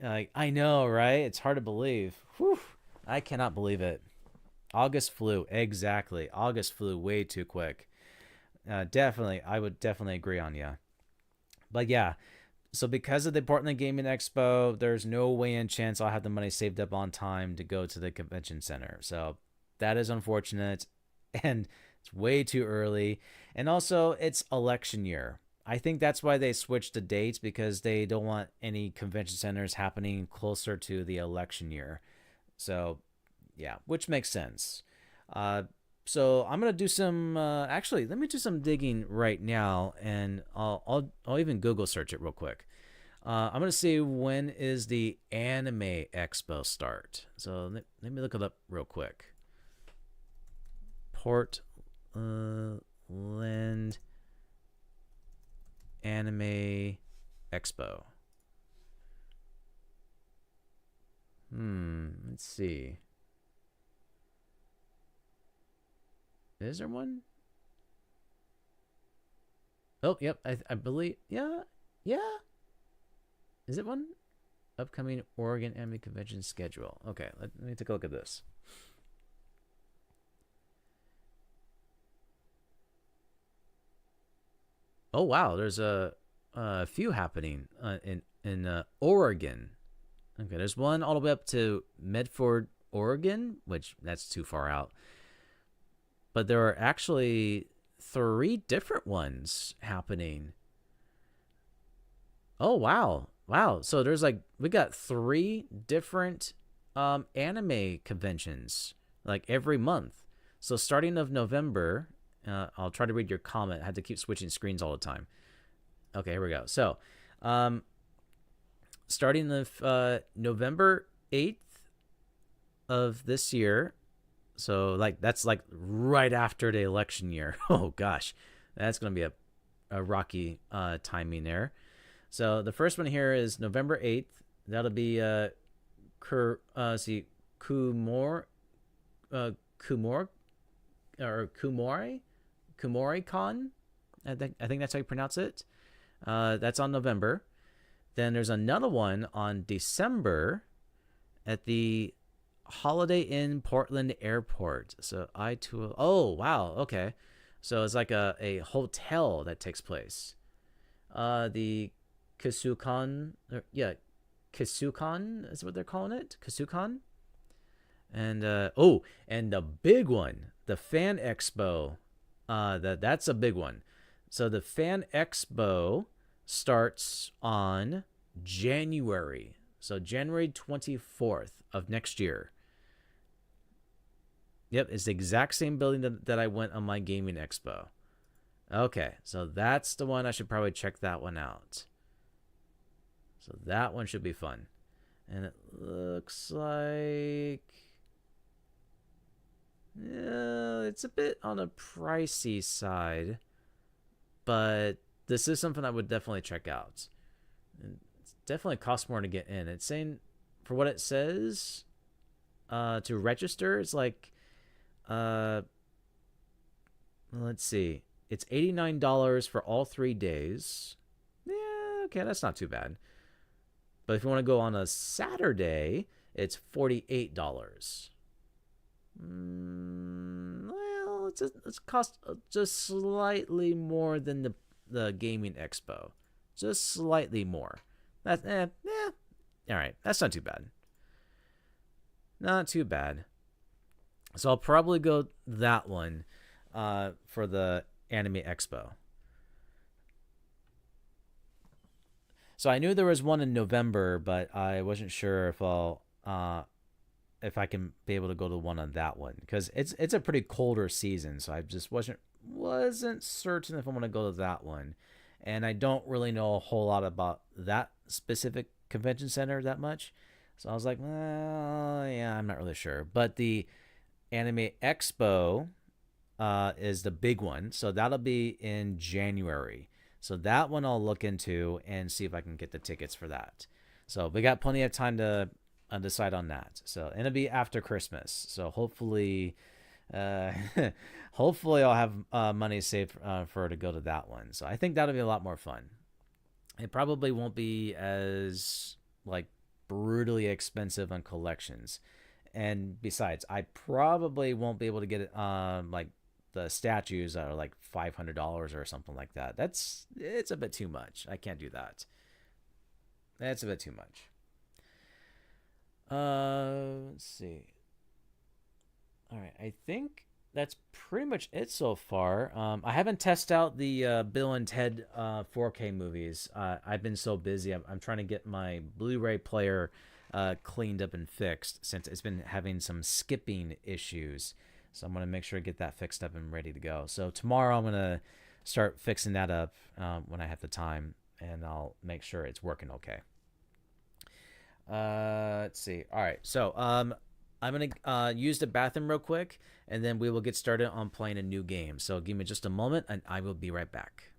I know, right? It's hard to believe. Whew. I cannot believe it. August flew. Exactly. August flew way too quick. Definitely. I would definitely agree on you. But yeah, so because of the Portland Gaming Expo, there's no way in chance I'll have the money saved up on time to go to the convention center. So that is unfortunate. And it's way too early. And also, it's election year. I think that's why they switched the dates, because they don't want any convention centers happening closer to the election year. So, yeah, which makes sense. So I'm gonna do some. Actually, let me do some digging right now, and I'll even Google search it real quick. I'm gonna see when is the Anime Expo start. So let me look it up real quick. Portland Anime Expo. Let's see. Is there one? Oh, yep. I believe. Yeah. Yeah. Is it one? Upcoming Oregon Anime Convention schedule. Okay, let me take a look at this. Oh wow, there's a few happening in Oregon. Okay, there's one all the way up to Medford, Oregon, which that's too far out. But there are actually 3 different ones happening. Oh wow. Wow. So there's we got 3 different anime conventions like every month. So starting of November, I'll try to read your comment. I had to keep switching screens all the time. Okay, here we go. So, starting of November 8th of this year. So that's right after the election year. Oh gosh, that's gonna be a rocky timing there. So the first one here is November 8th. That'll be Kumor Kumor or Kumori Con. I think that's how you pronounce it. That's on November. Then there's another one on December at the Holiday Inn Portland Airport. So I-2. Oh, wow. Okay. So it's like a hotel that takes place. The Kasukan. Yeah, Kasukan is what they're calling it. Kasukan. And and the big one, the Fan Expo. That's a big one. So the Fan Expo starts on January. So January 24th of next year. Yep, it's the exact same building that I went on my gaming expo. Okay, so that's the one. I should probably check that one out. So that one should be fun. And it looks like, yeah, it's a bit on a pricey side, but this is something I would definitely check out. It definitely costs more to get in. It's saying, for what it says, to register, it's like, uh, let's see, it's $89 for all 3 days. Yeah, okay, that's not too bad. But if you want to go on a Saturday, it's $48. Well, it's cost just slightly more than the gaming expo, just slightly more. That's all right. That's not too bad. Not too bad. So I'll probably go that one, for the anime expo. So I knew there was one in November, but I wasn't sure if I can be able to go to one on that one because it's a pretty colder season. So I just wasn't certain if I want to go to that one, and I don't really know a whole lot about that specific convention center that much. So I was like, well, yeah, I'm not really sure. But the Anime Expo is the big one, so that'll be in January. So that one I'll look into and see if I can get the tickets for that. So we got plenty of time to decide on that. So and it'll be after Christmas. So hopefully, uh, hopefully I'll have money saved for to go to that one. So I think that'll be a lot more fun. It probably won't be as like brutally expensive on collections. And besides, I probably won't be able to get it like the statues are like $500 or something like that. It's a bit too much. I can't do that. That's a bit too much. Let's see. All right, I think that's pretty much it so far. I haven't tested out the Bill and Ted 4K movies. I've been so busy. I'm trying to get my Blu-ray player cleaned up and fixed since it's been having some skipping issues. So I'm going to make sure to get that fixed up and ready to go. So tomorrow I'm going to start fixing that up when I have the time, and I'll make sure it's working okay. Let's see. All right. So I'm going to use the bathroom real quick, and then we will get started on playing a new game. So give me just a moment, and I will be right back.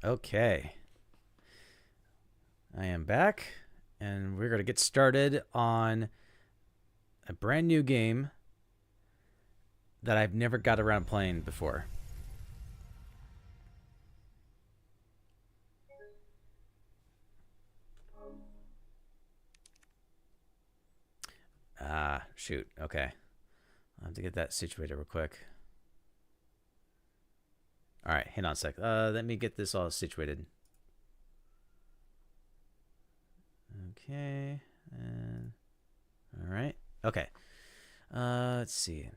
Okay. I am back, and we're going to get started on a brand new game that I've never got around playing before. Ah, shoot. Okay. I'll have to get that situated real quick. All right, hang on a sec. Let me get this all situated. Okay. All right. Okay. Let's see.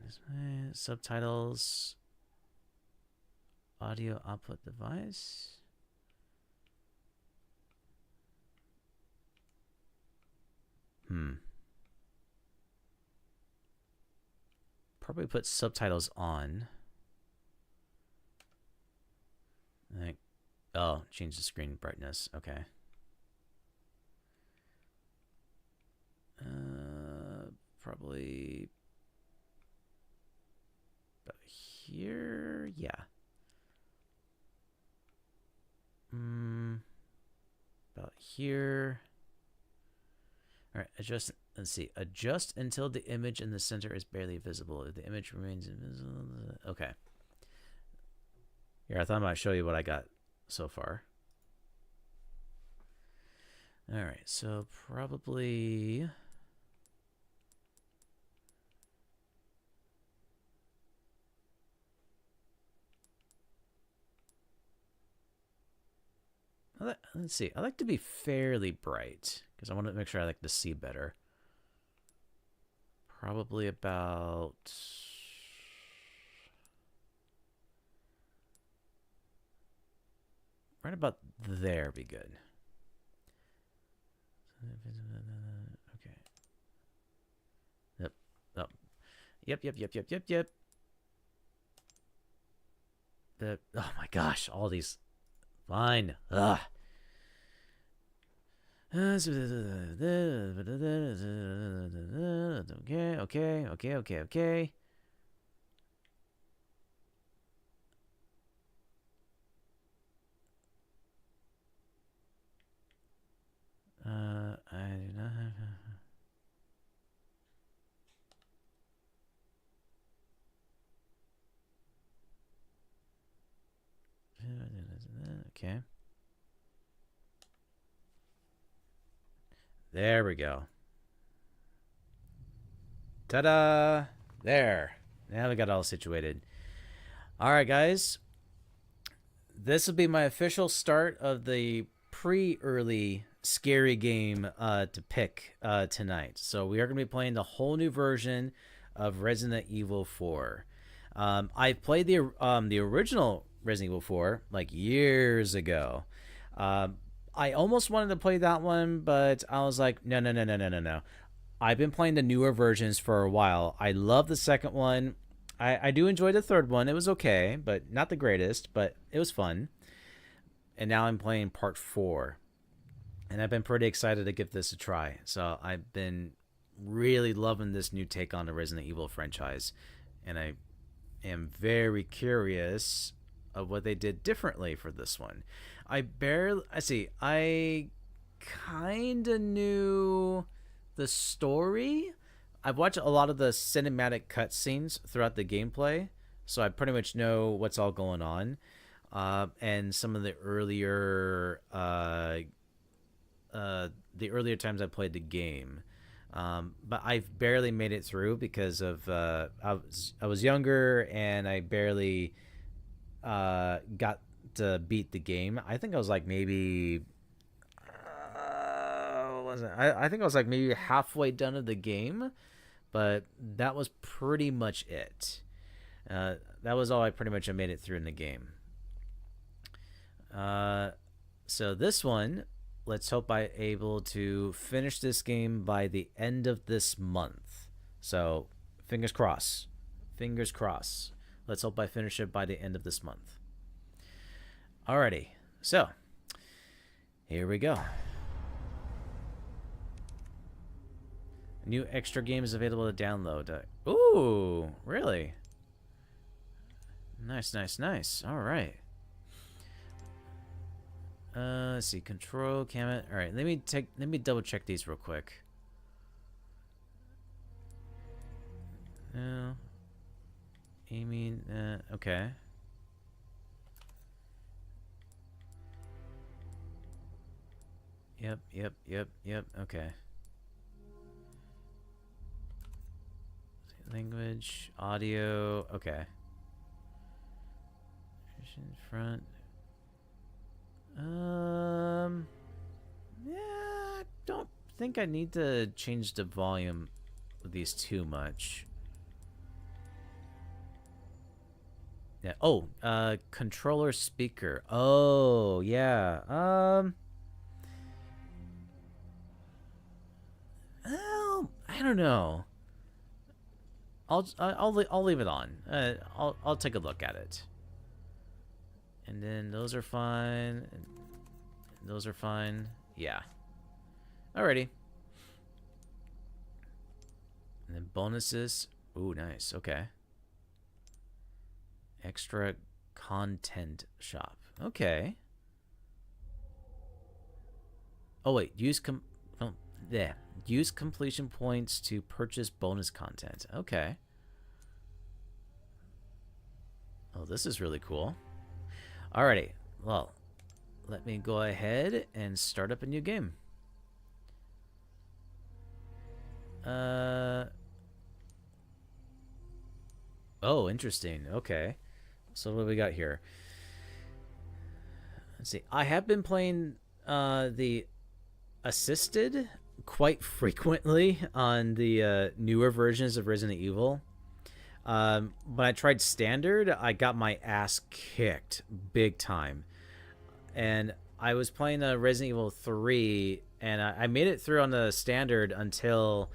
Subtitles. Audio output device. Probably put subtitles on. Oh, change the screen brightness. Okay. Probably about here. Yeah. About here. All right, adjust. Let's see. Adjust until the image in the center is barely visible. If the image remains invisible, okay. Here, I thought I might show you what I got so far. All right, so probably. Let's see. I like to be fairly bright because I want to make sure I like to see better. Probably about right about there be good. Okay. Yep. Oh. Yep. Oh my gosh, all these. Fine. Ugh. Okay. I do not have. Okay. There we go. Ta-da! There. Now we got all situated. All right, guys. This will be my official start of the pre-early scary game to pick tonight. So we are going to be playing the whole new version of Resident Evil 4. I played the original Resident Evil 4 like years ago. I almost wanted to play that one, but I was like, no. I've been playing the newer versions for a while. I love the second one. I do enjoy the third one. It was okay, but not the greatest, but it was fun. And now I'm playing part 4. And I've been pretty excited to give this a try. So I've been really loving this new take on the Resident Evil franchise. And I am very curious of what they did differently for this one. I kind of knew the story. I've watched a lot of the cinematic cutscenes throughout the gameplay, so I pretty much know what's all going on. And some of the earlier times I played the game. But I've barely made it through because of I was younger and I barely got to beat the game. I think I was like maybe I think I was like maybe halfway done of the game, but that was pretty much it. That was all I pretty much made it through in the game. So this one, let's hope I'm able to finish this game by the end of this month. So fingers crossed. Let's hope I finish it by the end of this month. Alrighty, so here we go. New extra games available to download. Ooh, really? Nice. All right. Let's see. Control, cam. All right. Let me double check these real quick. No. Aiming. Okay. Yep. Okay. Language, audio. Okay. Front. Yeah, I don't think I need to change the volume of these too much. Yeah. Oh, controller speaker. Oh, yeah. Well, I don't know. I'll leave it on. I'll take a look at it. And then those are fine. And those are fine. Yeah. Alrighty. And then bonuses. Ooh, nice. Okay. Extra content shop. Okay. Oh wait, use completion points to purchase bonus content. Okay. Oh, this is really cool. Alrighty. Well, let me go ahead and start up a new game. Oh, interesting. Okay. So what do we got here? Let's see. I have been playing the assisted quite frequently on the newer versions of Resident Evil. When I tried standard, I got my ass kicked big time. And I was playing Resident Evil 3, and I made it through on the standard until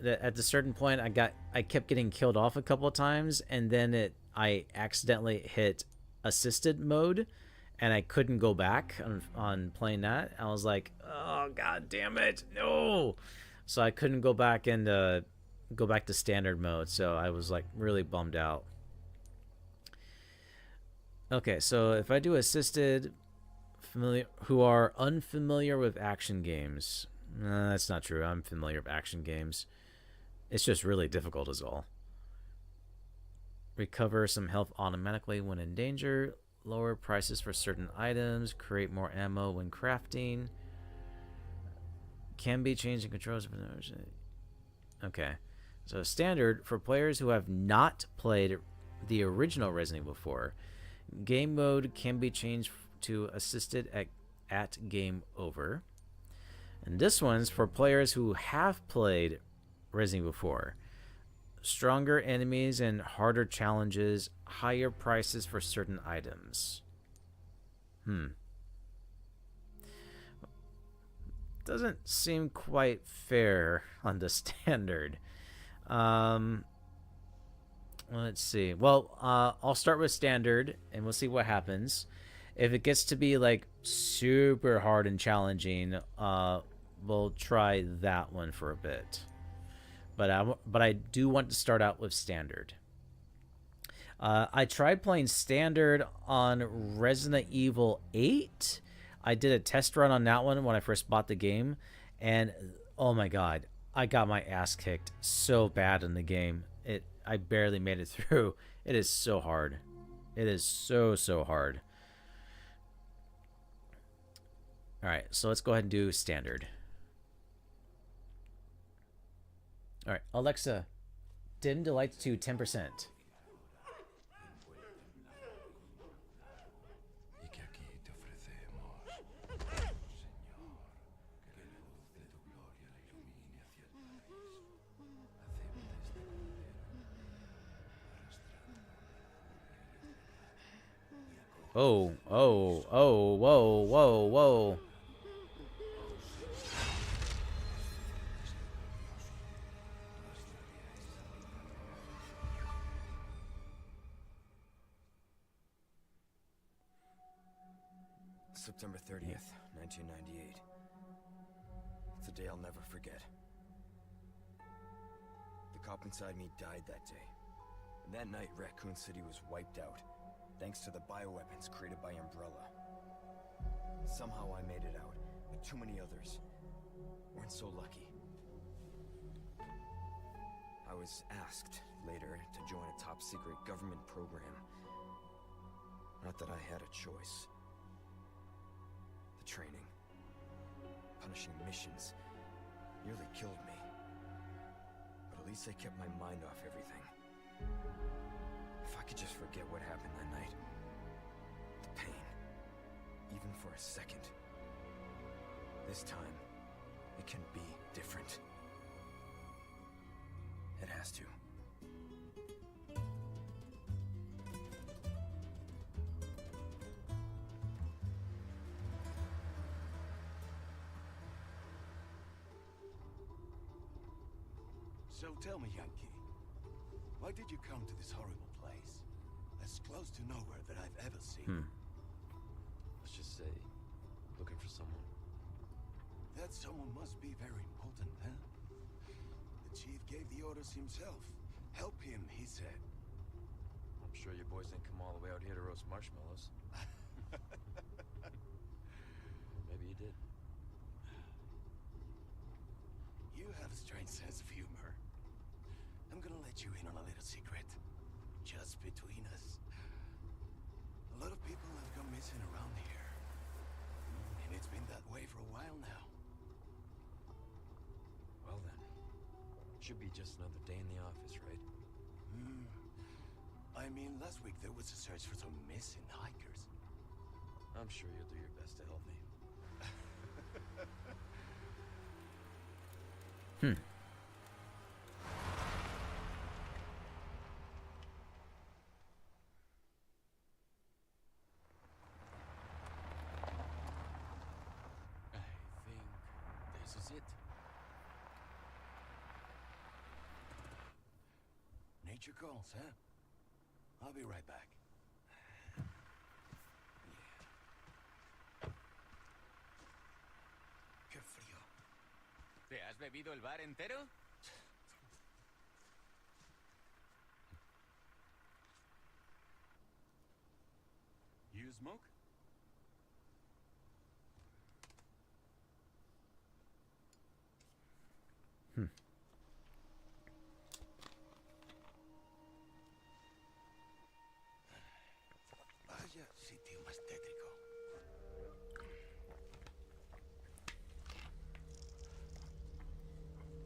at a certain point I kept getting killed off a couple of times, and then I accidentally hit assisted mode, and I couldn't go back on playing that. I was like, oh god damn it, no! So I couldn't go back and go back to standard mode. So I was like really bummed out. Okay, so if I do assisted, who are unfamiliar with action games, that's not true. I'm familiar with action games. It's just really difficult is all. Recover some health automatically when in danger. Lower prices for certain items. Create more ammo when crafting. Can be changed in controls. Okay. So standard, for players who have not played the original Resident Evil 4, game mode can be changed to assisted at game over. And this one's for players who have played Resident Evil 4. Stronger enemies and harder challenges, higher prices for certain items. Doesn't seem quite fair on the standard. Let's see. Well, I'll start with standard, and we'll see what happens. If it gets to be like super hard and challenging, we'll try that one for a bit. But I do want to start out with standard. I tried playing standard on Resident Evil 8. I did a test run on that one when I first bought the game, and oh my god, I got my ass kicked so bad in the game. I barely made it through. It is so hard. It is so hard. All right, so let's go ahead and do standard. All right, Alexa, dim the lights to 10%. Oh, whoa. September 30th, 1998. It's a day I'll never forget. The cop inside me died that day. And that night, Raccoon City was wiped out, thanks to the bioweapons created by Umbrella. Somehow I made it out, but too many others weren't so lucky. I was asked later to join a top-secret government program. Not that I had a choice. The training, punishing missions, nearly killed me. But at least I kept my mind off everything. If I could just forget what happened that night. The pain. Even for a second. This time, it can be different. It has to. So tell me, Yankee, why did you come to this horrible place? As close to nowhere that I've ever seen. Let's just say, looking for someone. That someone must be very important, huh? The chief gave the orders himself. Help him, he said. I'm sure you boys didn't come all the way out here to roast marshmallows. Maybe you did. You have a strange sense of humor. I'm gonna let you in on a little secret. Just between us. A lot of people have gone missing around here. And it's been that way for a while now. Well then, should be just another day in the office, right? I mean, last week there was a search for some missing hikers. I'm sure you'll do your best to help me. I think this is it. Nature calls, huh? I'll be right back. Qué frío. ¿Te has bebido el bar entero? You smoke? Vaya sitio más tétrico.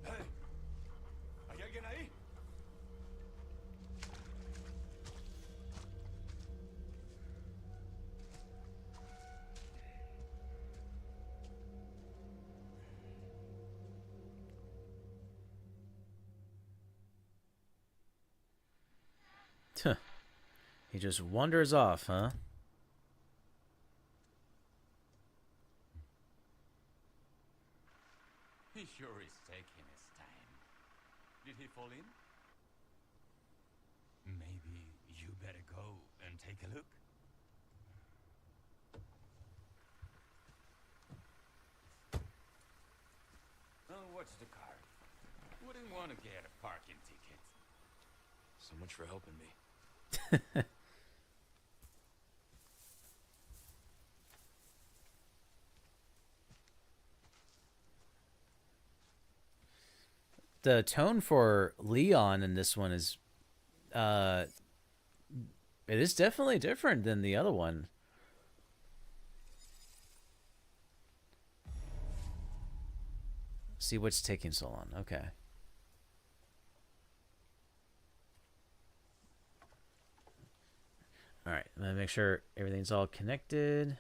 ¡Hey! ¿Hay alguien ahí? He just wanders off, huh? He sure is taking his time. Did he fall in? Maybe you better go and take a look. Oh, what's the card? Wouldn't want to get a parking ticket. So much for helping me. The tone for Leon in this one is it is definitely different than the other one. See what's taking so long. Okay. All right, I'm gonna make sure everything's all connected.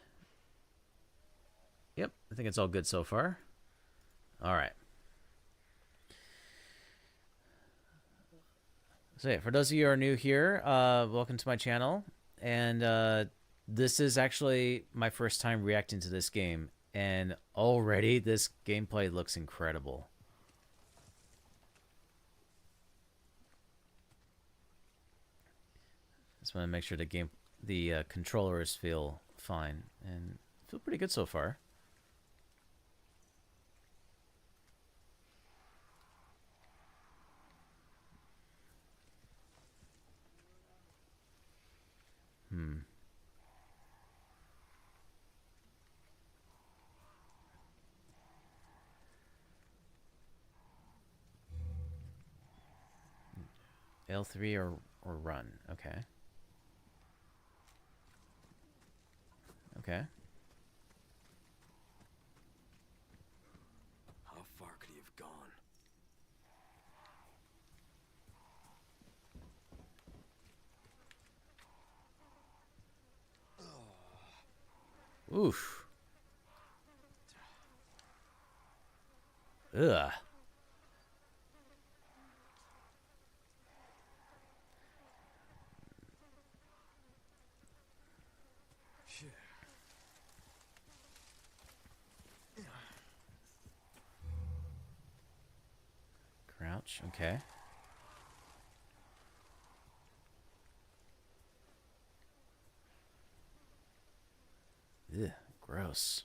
Yep, I think it's all good so far. All right. So yeah, for those of you who are new here, welcome to my channel. And this is actually my first time reacting to this game. And already this gameplay looks incredible. Just want to make sure the controllers feel fine and feel pretty good so far. L3 or run. Okay. Okay. How far could he have gone? Oof. Ugh. Shit. Crouch. Okay. Ugh. Gross.